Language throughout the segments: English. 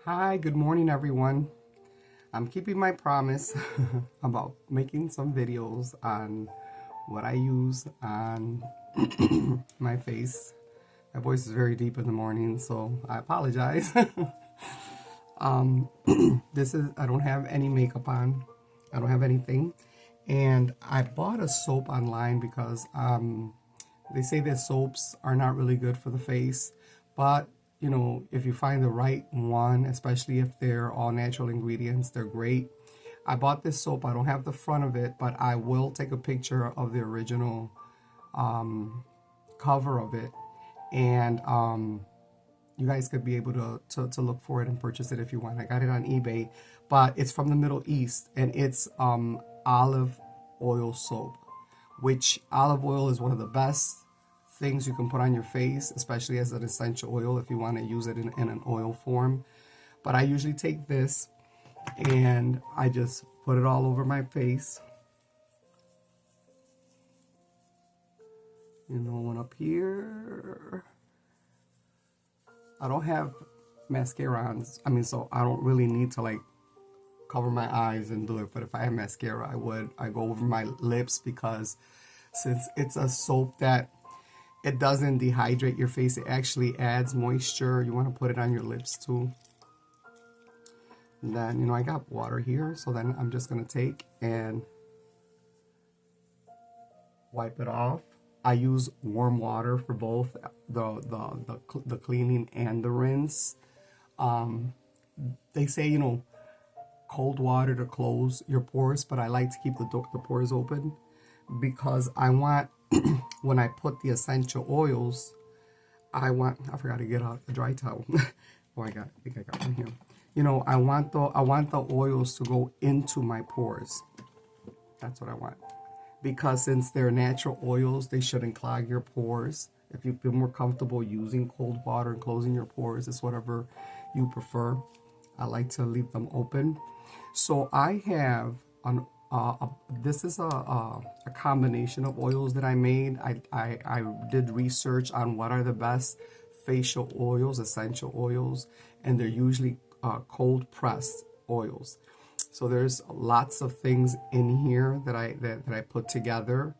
Hi, good morning, everyone. I'm keeping my promise about making some videos on what I use on my face. My voice is very deep in the morning, so I apologize. I don't have any makeup on. I don't have anything. And I bought a soap online because they say that soaps are not really good for the face. But, if you find the right one, especially if they're all natural ingredients, they're great. I bought this soap. I don't have the front of it, but I will take a picture of the original cover of it. And you guys could be able to look for it and purchase it if you want. I got it on eBay, but it's from the Middle East, and it's olive oil soap, which olive oil is one of the best things you can put on your face, especially as an essential oil if you want to use it in an oil form. But I usually take this and I just put it all over my face. One up here. I don't have mascara on. So I don't really need to like cover my eyes and do it. But if I have mascara, I go over my lips because since it's a soap that it doesn't dehydrate your face, it actually adds moisture. You want to put it on your lips too. And then, I got water here, so then I'm just going to take and wipe it off. I use warm water for both the cleaning and the rinse. They say, cold water to close your pores, but I like to keep the pores open because I want, when I put the essential oils, I forgot to get a dry towel. Oh, I think I got one here. I want the oils to go into my pores. That's what I want. Because since they're natural oils, they shouldn't clog your pores. If you feel more comfortable using cold water and closing your pores, it's whatever you prefer. I like to leave them open. So I have this is a combination of oils that I made. I did research on what are the best facial oils, essential oils, and they're usually cold pressed oils. So there's lots of things in here that I put together.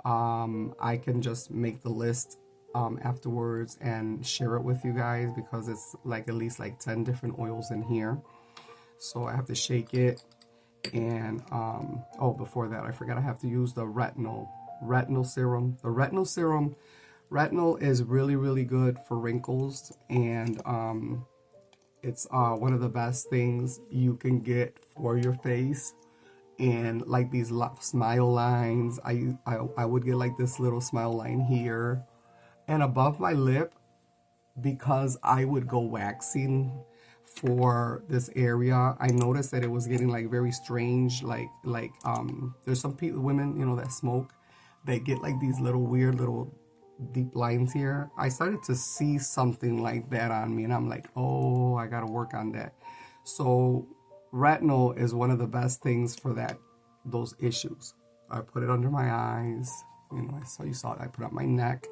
I can just make the list afterwards and share it with you guys because it's like at least like 10 different oils in here. So I have to shake it. And before that, I forgot I have to use the retinol serum. The retinol is really, really good for wrinkles, and it's one of the best things you can get for your face. And like these smile lines, I would get like this little smile line here and above my lip, because I would go waxing for this area. I noticed that it was getting like very strange, like there's some women that smoke, they get like these little weird little deep lines here. I started to see something like that on me, and I'm like, oh, I gotta work on that. So retinol is one of the best things for those issues. I put it under my eyes, you saw it. I put it on my neck.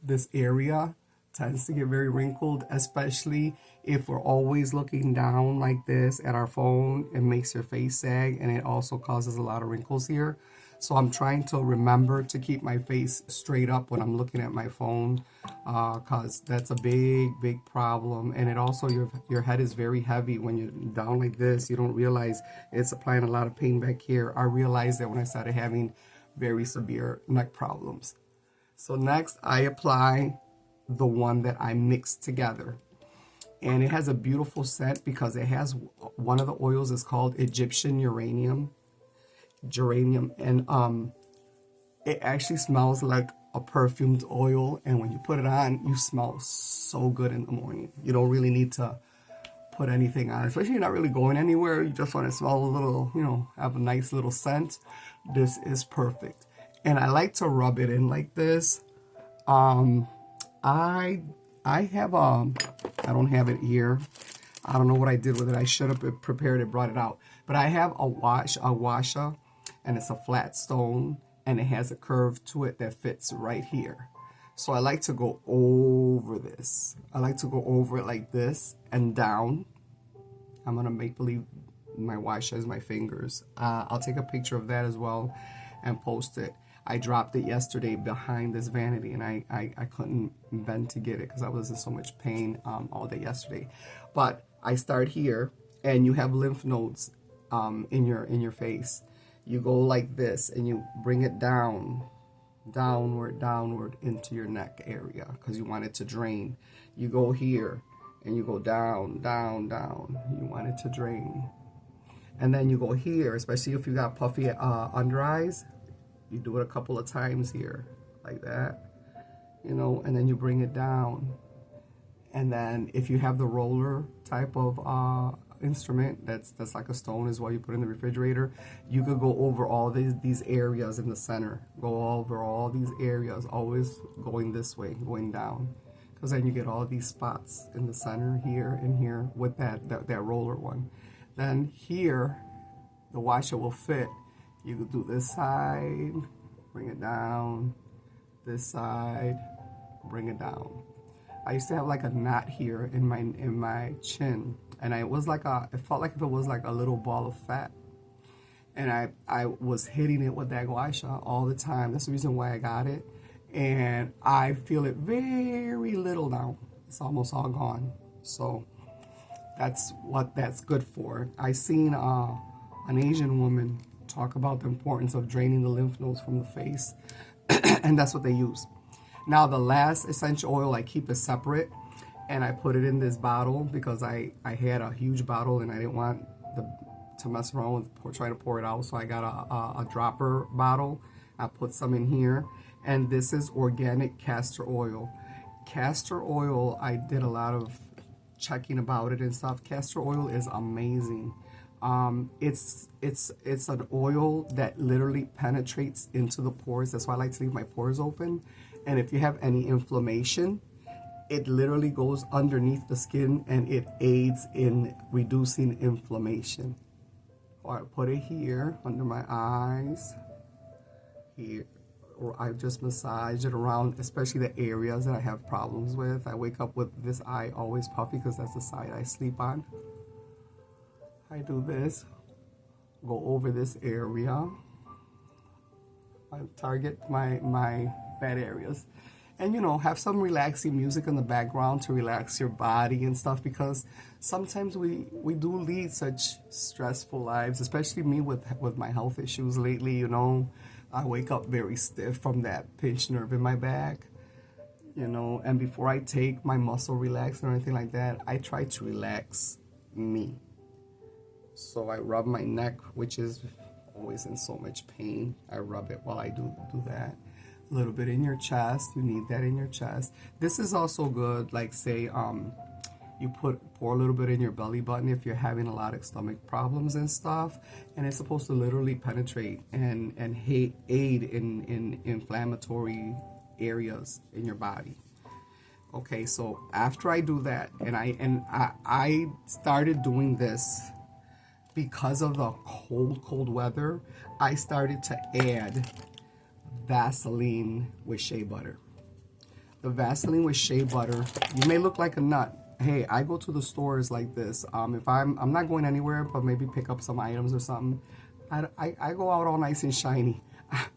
This area tends to get very wrinkled, especially if we're always looking down like this at our phone. It makes your face sag, and it also causes a lot of wrinkles here. So I'm trying to remember to keep my face straight up when I'm looking at my phone, because that's a big problem. And it also, your head is very heavy when you're down like this. You don't realize it's applying a lot of pain back here. I realized that when I started having very severe neck problems. So next I apply the one that I mixed together, and it has a beautiful scent because it has one of the oils is called Egyptian geranium, and it actually smells like a perfumed oil, and when you put it on, you smell so good in the morning. You don't really need to put anything on, especially if you're not really going anywhere. You just want to smell a little, have a nice little scent. This is perfect. And I like to rub it in like this. I have I don't have it here. I don't know what I did with it. I should have prepared it, brought it out. But I have a washer, and it's a flat stone, and it has a curve to it that fits right here. So I like to go over this. I like to go over it like this and down. I'm gonna make believe my wash is my fingers. I'll take a picture of that as well and post it. I dropped it yesterday behind this vanity, and I couldn't bend to get it because I was in so much pain all day yesterday. But I start here, and you have lymph nodes in your face. You go like this, and you bring it down, downward into your neck area because you want it to drain. You go here, and you go down. You want it to drain. And then you go here, especially if you got puffy under eyes. You do it a couple of times here, like that, you know, and then you bring it down. And then if you have the roller type of instrument, that's like a stone as well, you put in the refrigerator, you could go over all these areas in the center. Go over all these areas, always going this way, going down. Because then you get all these spots in the center, here and here, with that roller one. Then here, the washer will fit. You could do this side, bring it down, this side, bring it down. I used to have like a knot here in my chin, and it felt like if it was like a little ball of fat. And I was hitting it with that gua sha all the time. That's the reason why I got it. And I feel it very little now. It's almost all gone. So that's what that's good for. I seen an Asian woman talk about the importance of draining the lymph nodes from the face, and that's what they use. Now the last essential oil, I keep it separate, and I put it in this bottle because I had a huge bottle and I didn't want to mess around with trying to pour it out, so I got a dropper bottle. I put some in here, and this is organic castor oil. Castor oil, I did a lot of checking about it and stuff. Castor oil is amazing. It's an oil that literally penetrates into the pores. That's why I like to leave my pores open. And if you have any inflammation, it literally goes underneath the skin and it aids in reducing inflammation. Or I put it here under my eyes, here, or I just massage it around, especially the areas that I have problems with. I wake up with this eye always puffy because that's the side I sleep on. I do this, go over this area, I target my bad areas, and you know, have some relaxing music in the background to relax your body and stuff, because sometimes we do lead such stressful lives, especially me with my health issues lately. You know, I wake up very stiff from that pinched nerve in my back, you know, and before I take my muscle relaxant or anything like that, I try to relax me. So I rub my neck, which is always in so much pain. I rub it while I do that. A little bit in your chest. You need that in your chest. This is also good, like say you pour a little bit in your belly button if you're having a lot of stomach problems and stuff, and it's supposed to literally penetrate and aid in inflammatory areas in your body. Okay, so after I do that, and I started doing this because of the cold weather, I started to add Vaseline with shea butter. The Vaseline with shea butter, you may look like a nut. Hey, I go to the stores like this. If I'm not going anywhere, but maybe pick up some items or something, I go out all nice and shiny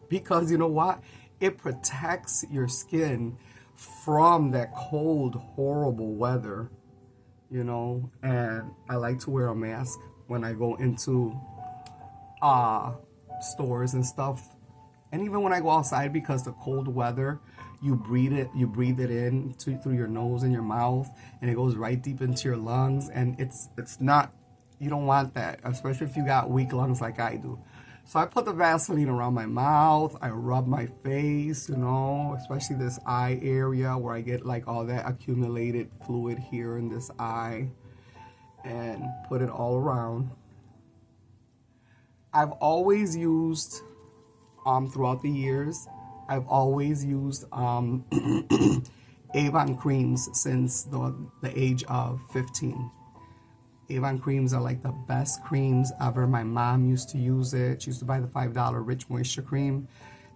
because you know what? It protects your skin from that cold, horrible weather, you know. And I like to wear a mask when I go into stores and stuff, and even when I go outside, because the cold weather, you breathe it in through your nose and your mouth, and it goes right deep into your lungs, and it's not, you don't want that, especially if you got weak lungs like I do. So I put the Vaseline around my mouth, I rub my face, you know, especially this eye area where I get like all that accumulated fluid here in this eye, and put it all around. I've always used, throughout the years, I've always used Avon creams since the age of 15. Avon creams are like the best creams ever. My mom used to use it. She used to buy the $5 Rich Moisture cream.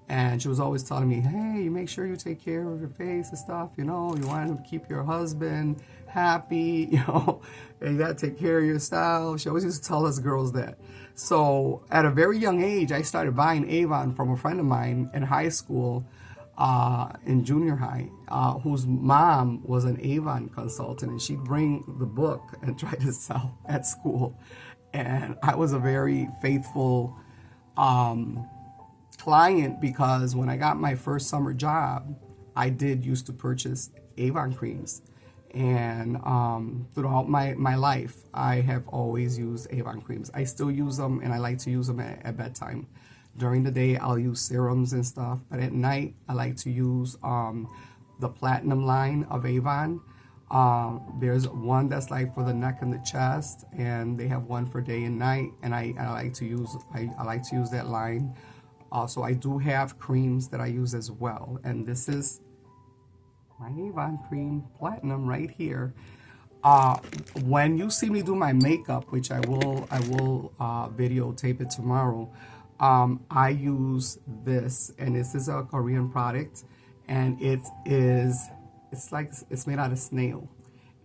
And she was always telling me, hey, you make sure you take care of your face and stuff, you know, you want to keep your husband happy, you know, and you got to take care of yourself. She always used to tell us girls that. So at a very young age, I started buying Avon from a friend of mine in high school, in junior high, whose mom was an Avon consultant, and she'd bring the book and try to sell at school. And I was a very faithful client, because when I got my first summer job, I did used to purchase Avon creams. And throughout my life, I have always used Avon creams. I still use them, and I like to use them at bedtime. During the day, I'll use serums and stuff, but at night, I like to use the Platinum line of Avon. There's one that's like for the neck and the chest, and they have one for day and night, and I like to use I like to use that line. Also, I do have creams that I use as well, and this is my Avon cream Platinum right here. When you see me do my makeup, which I will videotape it tomorrow, I use this, and this is a Korean product, and it's made out of snail,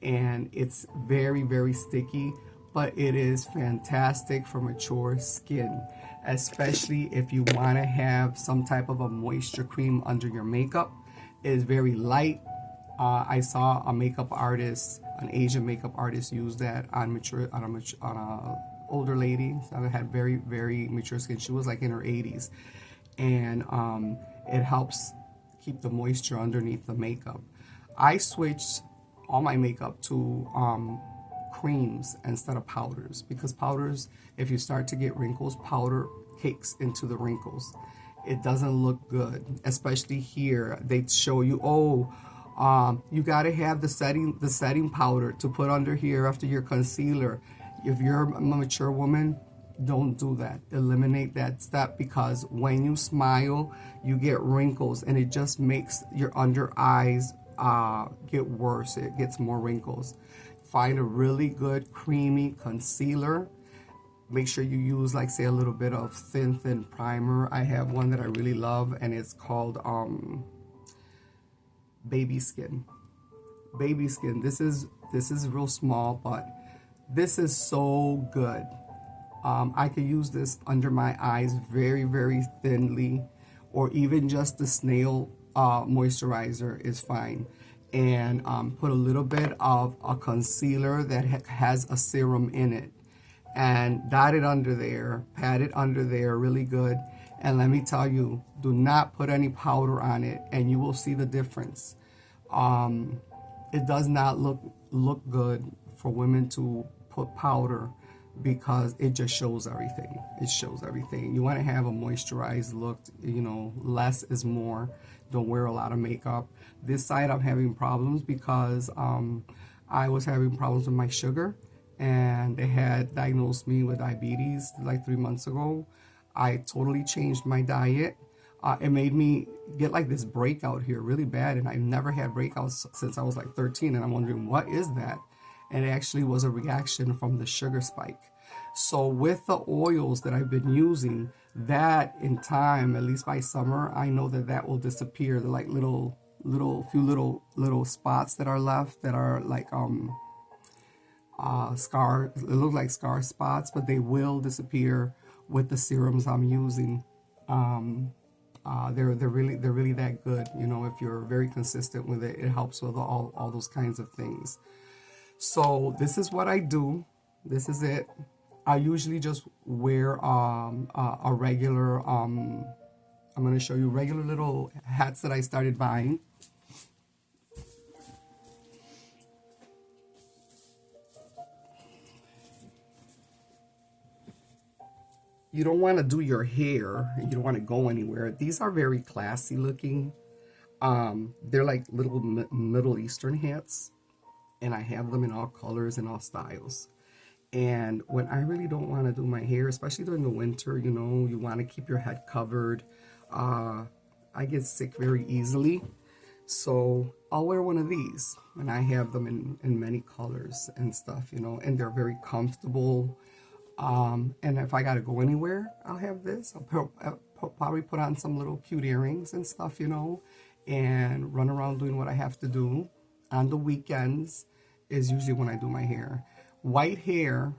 and it's very sticky, but it is fantastic for mature skin, especially if you want to have some type of a moisture cream under your makeup. It is very light. I saw a makeup artist, an Asian makeup artist, use that on a older lady that had very mature skin. She was like in her 80s, and it helps keep the moisture underneath the makeup. I switched all my makeup to creams instead of powders, because powders, if you start to get wrinkles, powder cakes into the wrinkles. It doesn't look good, especially here. They show you, you got to have the setting powder to put under here after your concealer. If you're a mature woman, don't do that. Eliminate that step, because when you smile, you get wrinkles, and it just makes your under eyes get worse. It gets more wrinkles. Find a really good creamy concealer. Make sure you use, like, say, a little bit of thin primer. I have one that I really love, and it's called Baby Skin. Baby Skin. This is real small, but this is so good. I could use this under my eyes very thinly, or even just the snail moisturizer is fine. And put a little bit of a concealer that has a serum in it, and dot it under there, pat it under there really good. And let me tell you, do not put any powder on it, and you will see the difference. It does not look good for women to put powder, because it just shows everything. It shows everything. You want to have a moisturized look, you know, less is more. Don't wear a lot of makeup. This side I'm having problems because I was having problems with my sugar, and they had diagnosed me with diabetes like 3 months ago. I totally changed my diet. It made me get like this breakout here really bad, and I've never had breakouts since I was like 13, and I'm wondering, what is that? And it actually was a reaction from the sugar spike. So with the oils that I've been using, that in time, at least by summer, I know that will disappear. They're like little spots that are left that are like scar. It look like scar spots, but they will disappear with the serums I'm using. They're really that good. You know, if you're very consistent with it, it helps with all those kinds of things. So this is what I do. This is it. I usually just wear a regular, I'm going to show you regular little hats that I started buying. You don't want to do your hair. You don't want to go anywhere. These are very classy looking. They're like little Middle Eastern hats, and I have them in all colors and all styles. And when I really don't want to do my hair, especially during the winter, you know, you want to keep your head covered. I get sick very easily. So I'll wear one of these, and I have them in many colors and stuff, you know, and they're very comfortable. And if I got to go anywhere, I'll have this. I'll probably put on some little cute earrings and stuff, you know, and run around doing what I have to do. On the weekends is usually when I do my hair. White hair,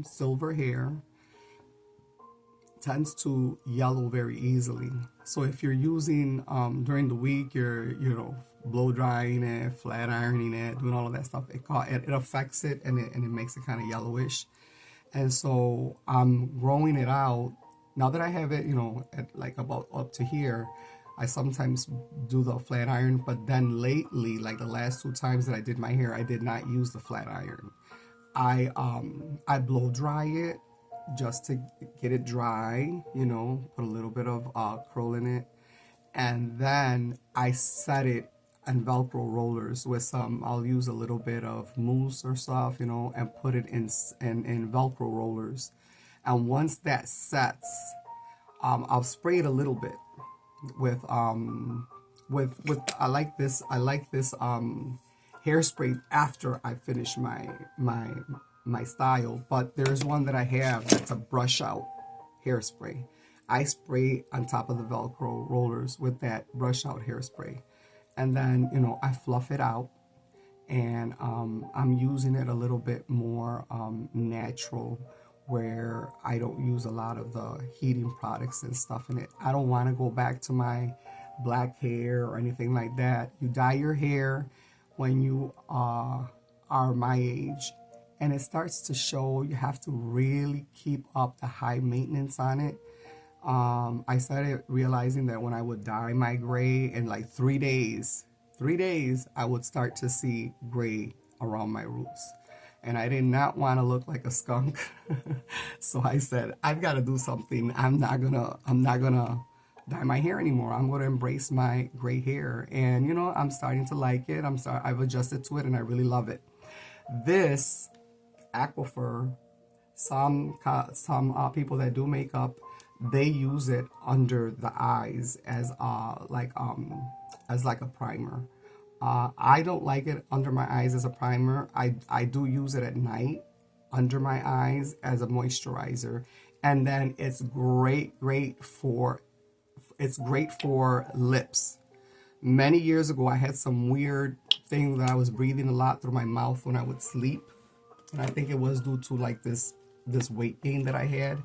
silver hair tends to yellow very easily. So if you're using during the week, you're blow drying it, flat ironing it, doing all of that stuff, it affects it, and it makes it kind of yellowish. And so I'm growing it out. Now that I have it, at like about up to here, I sometimes do the flat iron, but then lately, like the last 2 times that I did my hair, I did not use the flat iron. I blow dry it just to get it dry, put a little bit of curl in it, and then I set it on Velcro rollers with some. I'll use a little bit of mousse or stuff, and put it in Velcro rollers. And once that sets, I'll spray it a little bit with I like this hairspray after I finish my style. But there's one that I have that's a brush out hairspray. I spray on top of the Velcro rollers with that brush out hairspray, and then I fluff it out, and I'm using it a little bit more natural, where I don't use a lot of the heating products and stuff in it. I don't want to go back to my black hair or anything like that. You dye your hair when you are my age, and it starts to show. You have to really keep up the high maintenance on it. I started realizing that when I would dye my gray in like 3 days, I would start to see gray around my roots. And I did not want to look like a skunk. So I said, I've got to do something. I'm not gonna dye my hair anymore. I'm gonna embrace my gray hair. And I'm starting to like it. I've adjusted to it, and I really love it. This Aquifer, some people that do makeup, they use it under the eyes as like a primer. I don't like it under my eyes as a primer. I do use it at night under my eyes as a moisturizer, and then it's great for lips. Many years ago, I had some weird thing that I was breathing a lot through my mouth when I would sleep, and I think it was due to like this weight gain that I had,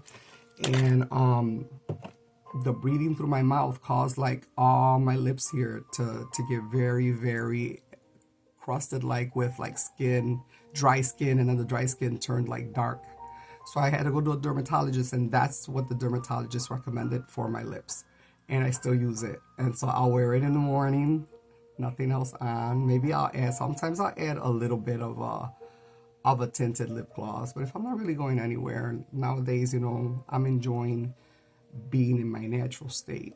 and the breathing through my mouth caused like all my lips here to get very, very crusted, like with like dry skin, and then the dry skin turned like dark. So I had to go to a dermatologist, and that's what the dermatologist recommended for my lips, and I still use it. And so I'll wear it in the morning, nothing else on. Maybe sometimes I'll add a little bit of a tinted lip gloss, but if I'm not really going anywhere nowadays, I'm enjoying being in my natural state.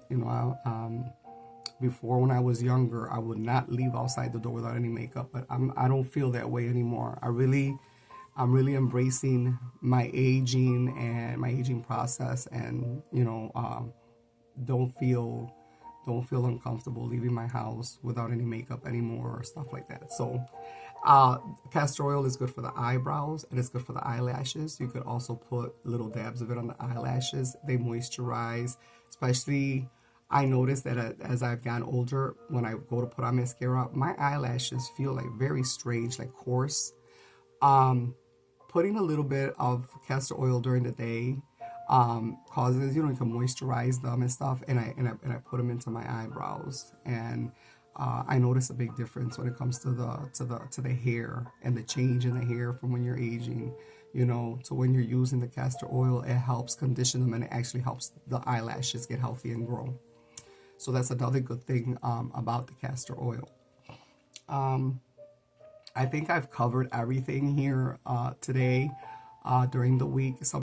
Before, when I was younger, I would not leave outside the door without any makeup, but I don't feel that way anymore. I'm really embracing my aging and my aging process, and don't feel uncomfortable leaving my house without any makeup anymore or stuff like that. So castor oil is good for the eyebrows, and it's good for the eyelashes. You could also put little dabs of it on the eyelashes. They moisturize. Especially, I noticed that as I've gotten older, when I go to put on mascara, my eyelashes feel like very strange, like coarse. Putting a little bit of castor oil during the day causes, you can moisturize them and stuff, and I put them into my eyebrows, and I notice a big difference when it comes to the hair, and the change in the hair from when you're aging, to when you're using the castor oil. It helps condition them, and it actually helps the eyelashes get healthy and grow. So that's another good thing about the castor oil. I think I've covered everything here today during the week.